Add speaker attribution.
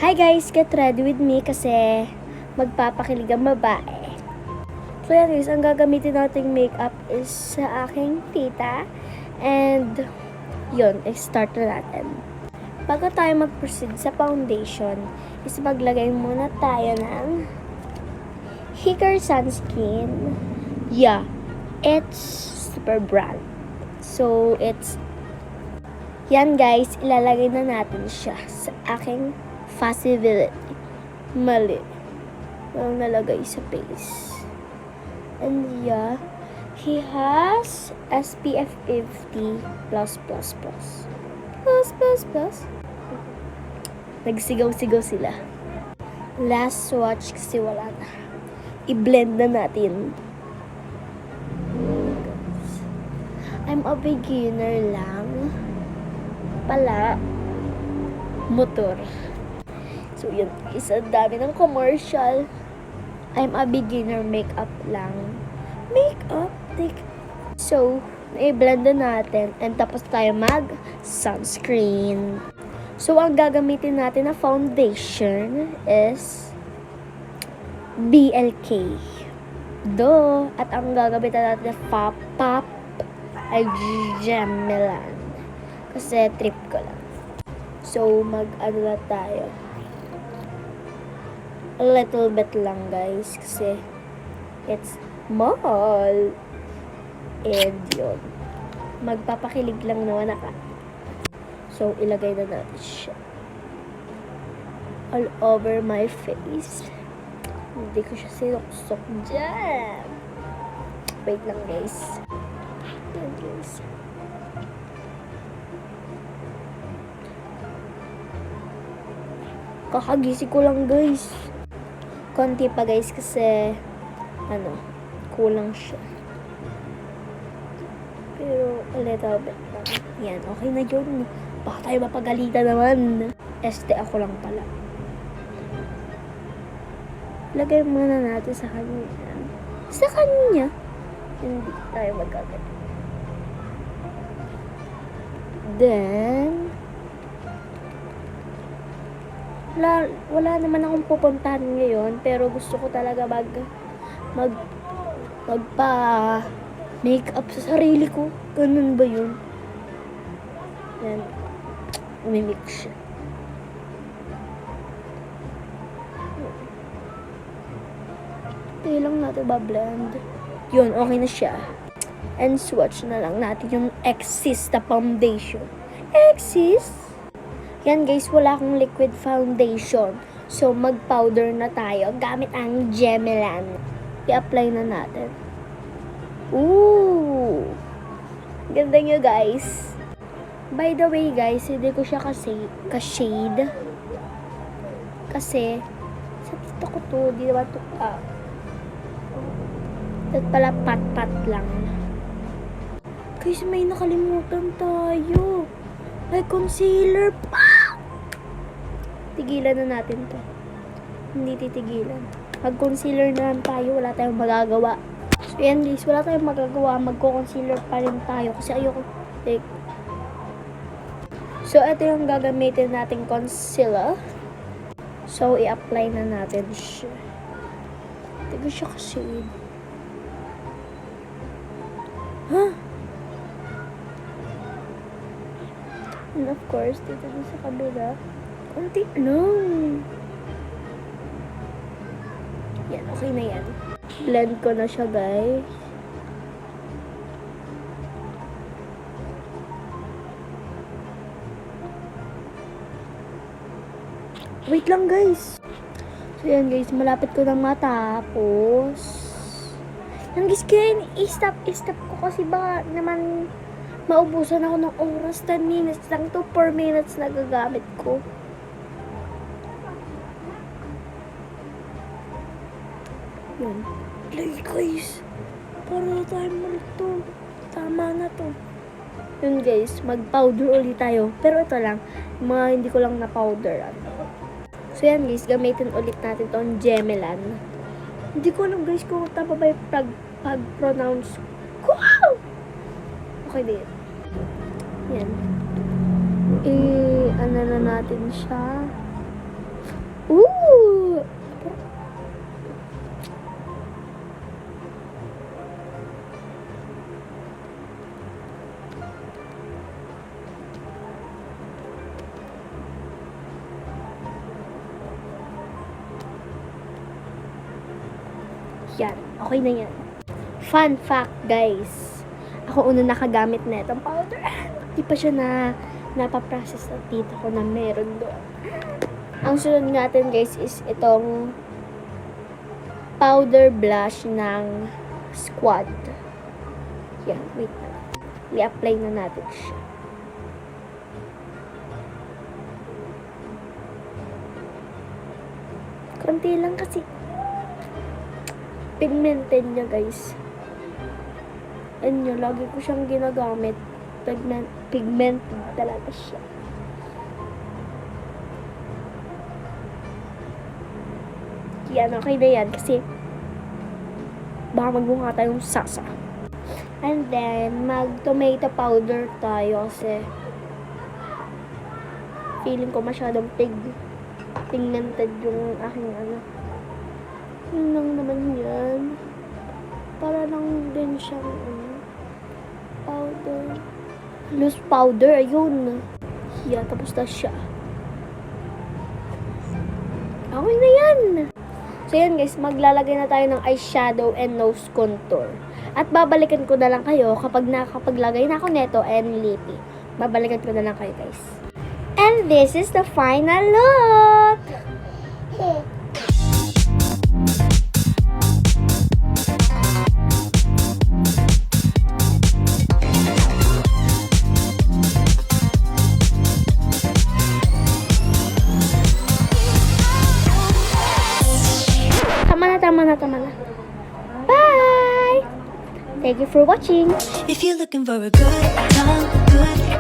Speaker 1: Hi guys, get ready with me kasi magpapakilig ang babae. So yan guys, ang gagamitin nating makeup is sa aking tita. And yun, start na natin. Bago tayo mag-proceed sa foundation, is maglagay muna tayo ng Higger Sunscreen. Yeah, it's super brand. So it's yan guys, ilalagay na natin siya sa aking facility. Mali. Walang nalagay sa face. And yeah, he has SPF 50+++. Nagsigaw-sigaw sila. Last swatch kasi wala na. I-blend na natin. I'm a beginner lang. Pala. Motor. So, yun. Isa dami ng commercial. I'm a beginner makeup lang. Makeup? So, i-blend na natin. And tapos tayo mag-sunscreen. So, ang gagamitin natin na foundation is BLK. At ang gagamitin natin na pop ay Gemelan. Kasi trip ko lang. So, mag-ano na tayo. A little bit lang, guys. Kasi, it's mahal. And, yun. Magpapakilig lang naman ako. So, ilagay na natin siya. All over my face. Hindi ko siya sinuksok dyan. Wait lang, guys. Yan, guys. Kakagising ko lang, guys. Konti pa, guys, kasi kulang siya. Pero, a little bit lang. Yan, okay na yun. Baka tayo mapagalitan naman. Ako lang pala. Lagay muna natin sa kanya. Sa kanya? Hindi tayo magagalit. Then, wala naman akong pupuntahan ngayon, pero gusto ko talaga magpa-makeup sa sarili ko. Ganun ba yun? Yan. Umimik siya. Tayo lang natin ba-blend. Yun, okay na siya. And swatch na lang natin yung Exist na foundation. Exist? Yan guys, wala akong liquid foundation. So, mag-powder na tayo gamit ang Gemelan. I-apply na natin. Ooh! Ganda nyo guys. By the way guys, hindi ko siya ka-shade. Kasi, sa tito ko to, di ba to, at pala pat-pat lang. Guys, may nakalimutan tayo. May concealer pa! Tigilan na natin to. Hindi titigilan. Mag-concealer na lang tayo. Wala tayong magagawa. So, yan guys. Wala tayong magagawa. Magko-concealer pa rin tayo. Kasi ayoko. So, ito yung gagamitin nating concealer. So, i-apply na natin siya. Hindi ko siya ka-shade. Huh? And of course, dito din sa kabila, konti lang. Yan, okay na yan. Blend ko na siya, guys. Wait lang, guys. So, yan, guys. Malapit ko nang matapos. Yan, guys, kaya i-stop ko kasi baka naman maubusan ako ng oras. 10 minutes lang to, 4 minutes na gagamit ko. Yun. Play guys. Para na tayo malito. Tama na to. Yun guys, mag-powder ulit tayo. Pero ito lang, mga hindi ko lang na-powder. So yan guys, gamitin ulit natin itong Gemelan. Hindi ko alam guys kung tama ba yung pag-pronounce ko. Okay din. Yan. Ano na natin siya. Ooh! Yan. Okay na yan. Fun fact, guys. Ako una nakagamit na itong powder. Di pa siya napaprocess ng tita ko na meron doon. Ang sunod natin, guys, is itong powder blush ng Squad. Yan, wait na. I-apply na natin siya. Konti lang kasi. Pigmented niya, guys. And yun, lagi ko siyang ginagamit. Pigmented talaga siya. Yan, okay na yan. Kasi, baka magmukha tayong sasa. And then, mag-tomato powder tayo kasi feeling ko masyadong pigmented yung aking ano. Yun lang naman yan. Para lang din siyang powder. Loose powder, ayun. Yeah, tapos na siya. Okay na yan. So yan guys, maglalagay na tayo ng eyeshadow and nose contour. At babalikan ko na lang kayo kapag nakapaglagay na ako neto and lippy. Babalikan ko na lang kayo guys. And this is the final look! Tama na. Bye! Thank you for watching.
Speaker 2: If you're looking for a good time, good